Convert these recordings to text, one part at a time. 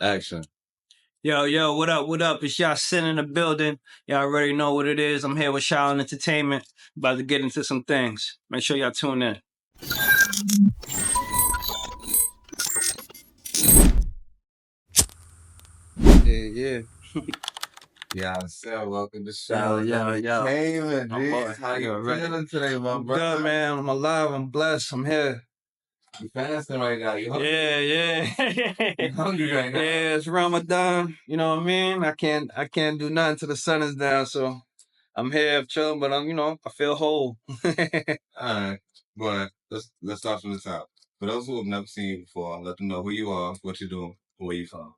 Action. Yo, what up, what up? It's Shaoliiin in the building. Y'all already know what it is. I'm here with Shaoliiin Entertainment. About to get into some things. Make sure y'all tune in. Yeah. Yeah, sir. Welcome to Yo. Entertainment, My boy. How you feeling today, my I'm brother? good, man. I'm alive. I'm blessed. I'm here. You fasting right now. You hungry? Yeah. You hungry right now? Yeah, it's Ramadan. You know what I mean? I can't do nothing till the sun is down. So I'm here chilling, but I feel whole. All right, but let's start from the top. For those who have never seen you before, let them know who you are, what you're doing, where you from.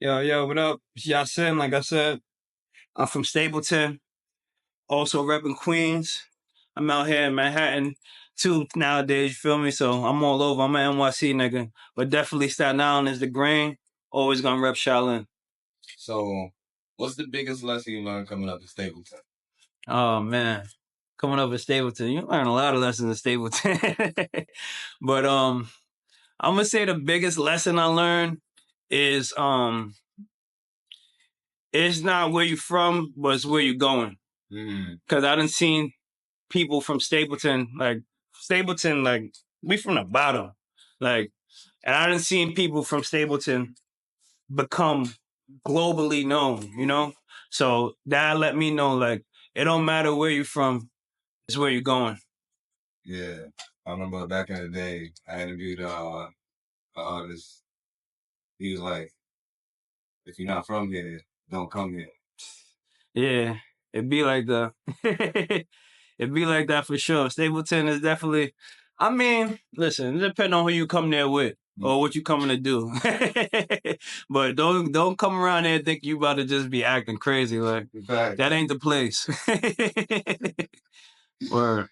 Yo, what up? It's Yasin, like I said. I'm from Stapleton, also repping Queens. I'm out here in Manhattan too nowadays, you feel me? So I'm all over. I'm an NYC nigga. But definitely Staten Island is the grain. Always gonna rep Shaolin. So, what's the biggest lesson you learned coming up in Stapleton? Oh man. Coming up in Stapleton. You learn a lot of lessons in Stapleton. But I'm gonna say the biggest lesson I learned is it's not where you're from, but it's where you're going. Cause I done seen people from Stapleton, like we from the bottom. Like, and I done seen people from Stapleton become globally known, you know? So that let me know, like, it don't matter where you're from, it's where you're going. Yeah. I remember back in the day, I interviewed an artist. He was like, if you're not from here, don't come here. Yeah, it'd be like that. It'd be like that for sure. Stapleton is definitely, I mean, listen, it depends on who you come there with or what you coming to do. But don't come around there and think you about to just be acting crazy. Like, that ain't the place. Word.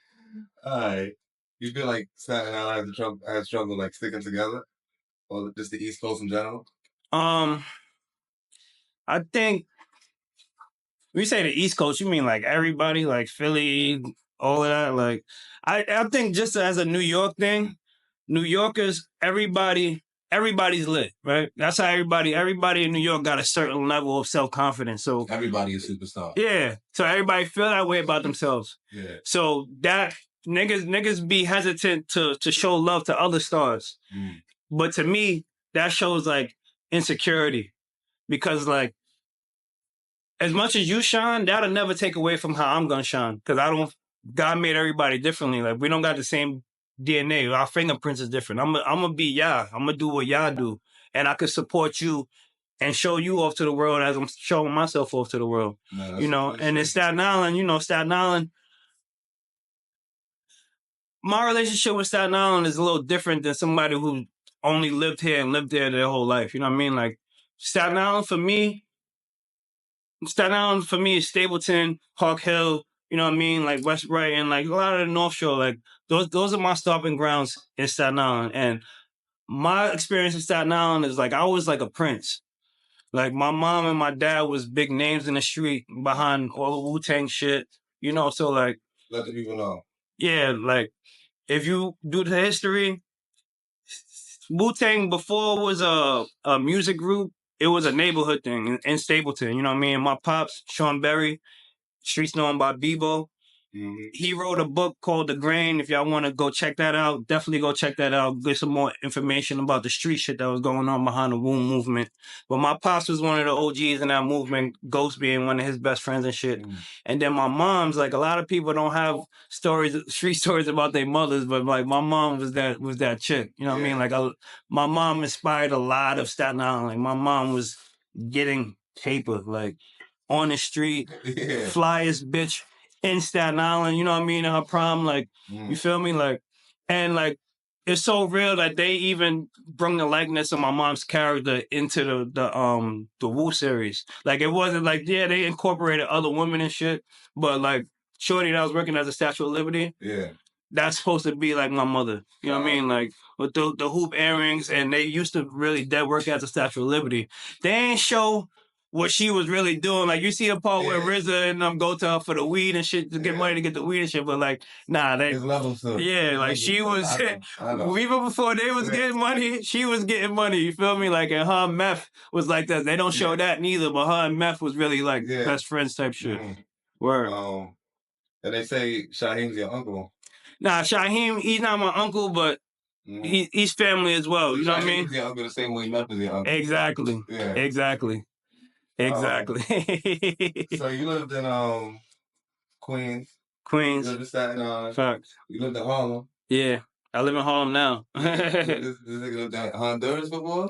All right. You feel like Staten Island has struggle like sticking together, or just the East Coast in general? I think when you say the East Coast, you mean like everybody, like Philly, all of that. Like, I think just as a New York thing, New Yorkers, everybody's lit, right? That's how everybody in New York got a certain level of self-confidence. So Everybody is superstar. yeah, so everybody feel that way about themselves. Yeah. So that niggas be hesitant to show love to other stars, but to me, that shows like insecurity because like as much as you shine, that'll never take away from how I'm gonna shine. Cause God made everybody differently. Like we don't got the same DNA. Our fingerprints is different. I'm gonna be y'all. I'm gonna do what y'all do. And I could support you and show you off to the world as I'm showing myself off to the world. No, and in Staten Island, Staten Island, my relationship with Staten Island is a little different than somebody who only lived here and lived there their whole life. You know what I mean? Like Staten Island for me is Stapleton, Park Hill, you know what I mean? Like West Brighton, like a lot of the North Shore, like those are my stopping grounds in Staten Island. And my experience in Staten Island is like I was like a prince. Like my mom and my dad was big names in the street behind all the Wu-Tang shit. So like let the people know. Yeah, like if you do the history, Wu-Tang before was a music group, it was a neighborhood thing in Stapleton. You know what I mean? My pops, Sean Berry, streets known by Bebo. He wrote a book called The Grain. If y'all want to go check that out, definitely go check that out. Get some more information about the street shit that was going on behind the Wu movement. But my pops was one of the OGs in that movement, Ghost being one of his best friends and shit. And then my mom's, like a lot of people don't have street stories about their mothers, but like my mom was that chick. You know what I mean? Like my mom inspired a lot of Staten Island. Like my mom was getting paper, like on the street, flyest bitch in Staten Island, you know what I mean, in her prime, like, you feel me? Like, and like, it's so real that they even bring the likeness of my mom's character into the Wu series. Like, it wasn't like, yeah, they incorporated other women and shit, but like, Shorty that was working as a Statue of Liberty, that's supposed to be like my mother. You know what I mean? Like, with the hoop earrings, and they used to really dead work as a Statue of Liberty. They ain't show what she was really doing. Like you see a part where RZA and them go to her for the weed and shit to get money to get the weed and shit, but like nah, they levels to yeah, like she was even before they was getting money, she was getting money. You feel me? Like and her and Meth was like that. They don't show that neither, but her and Meth was really like best friends type shit. Word. And they say Shaheem's your uncle. Nah, Shaheem, he's not my uncle, but he's family as well. You know what I mean? He's your uncle the same way Meth is your uncle. Exactly. Yeah. Exactly. Exactly. So you lived in Queens. You lived in Staten Island. Facts. You lived in Harlem. Yeah. I live in Harlem now. This nigga lived in Honduras before?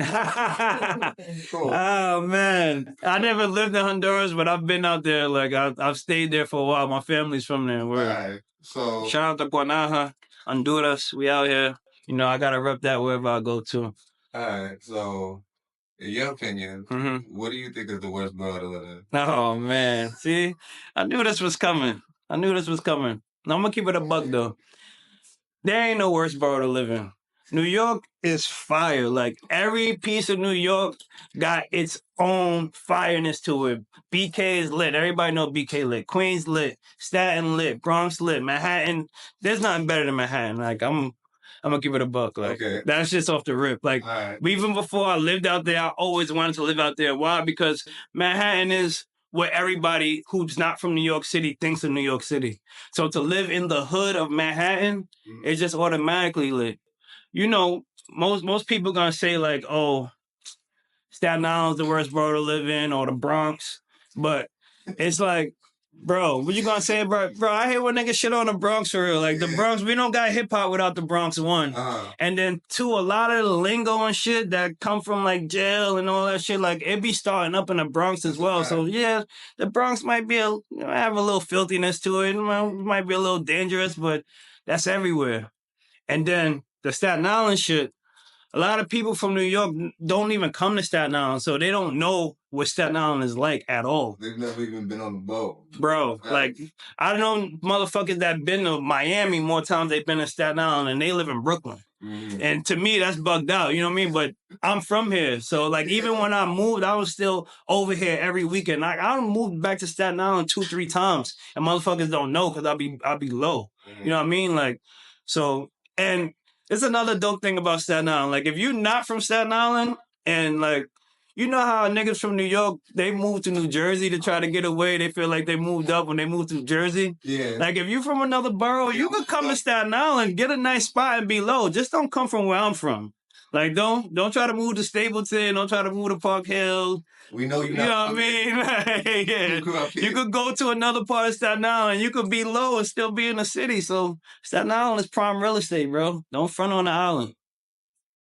Cool. Oh man, I never lived in Honduras, but I've been out there. Like I've stayed there for a while. My family's from there. Right. So shout out to Guanaja, Honduras. We out here. You know, I gotta rep that wherever I go to. All right. So, in your opinion, what do you think is the worst borough to live in? Oh man, see, I knew this was coming. Now I'm gonna keep it a buck though. There ain't no worse borough to live in. New York is fire. Like every piece of New York got its own fireness to it. BK is lit. Everybody know BK lit. Queens lit. Staten lit. Bronx lit. Manhattan. There's nothing better than Manhattan. Like I'm gonna give it a buck. Like that's just off the rip. Like even before I lived out there, I always wanted to live out there. Why? Because Manhattan is what everybody who's not from New York City thinks of New York City. So to live in the hood of Manhattan, it's just automatically lit. You know, most people gonna say like, oh, Staten Island's the worst borough to live in, or the Bronx. But it's like, bro, what you gonna say, bro? Bro, I hate when niggas shit on the Bronx for real. Like the Bronx, we don't got hip hop without the Bronx, one. And then two, a lot of the lingo and shit that come from like jail and all that shit, like it be starting up in the Bronx as well. So yeah, the Bronx might be have a little filthiness to it. It might be a little dangerous, but that's everywhere. And then the Staten Island shit, a lot of people from New York don't even come to Staten Island, so they don't know what Staten Island is like at all. They've never even been on the boat. Bro, like, I know motherfuckers that been to Miami more times they've been to Staten Island, and they live in Brooklyn. And to me, that's bugged out, you know what I mean? But I'm from here, so like even when I moved, I was still over here every weekend. Like I moved back to Staten Island 2-3 times, and motherfuckers don't know because I'll be low. You know what I mean? Like, so, and it's another dope thing about Staten Island. Like if you're not from Staten Island and like, you know how niggas from New York, they moved to New Jersey to try to get away. They feel like they moved up when they moved to New Jersey. Yeah. Like if you from another borough, you could come to Staten Island, get a nice spot and be low. Just don't come from where I'm from. Like don't try to move to Stapleton. Don't try to move to Park Hill. We know you know what I mean? Like, yeah. You could go to another part of Staten Island. You could be low and still be in the city. So Staten Island is prime real estate, bro. Don't front on the island.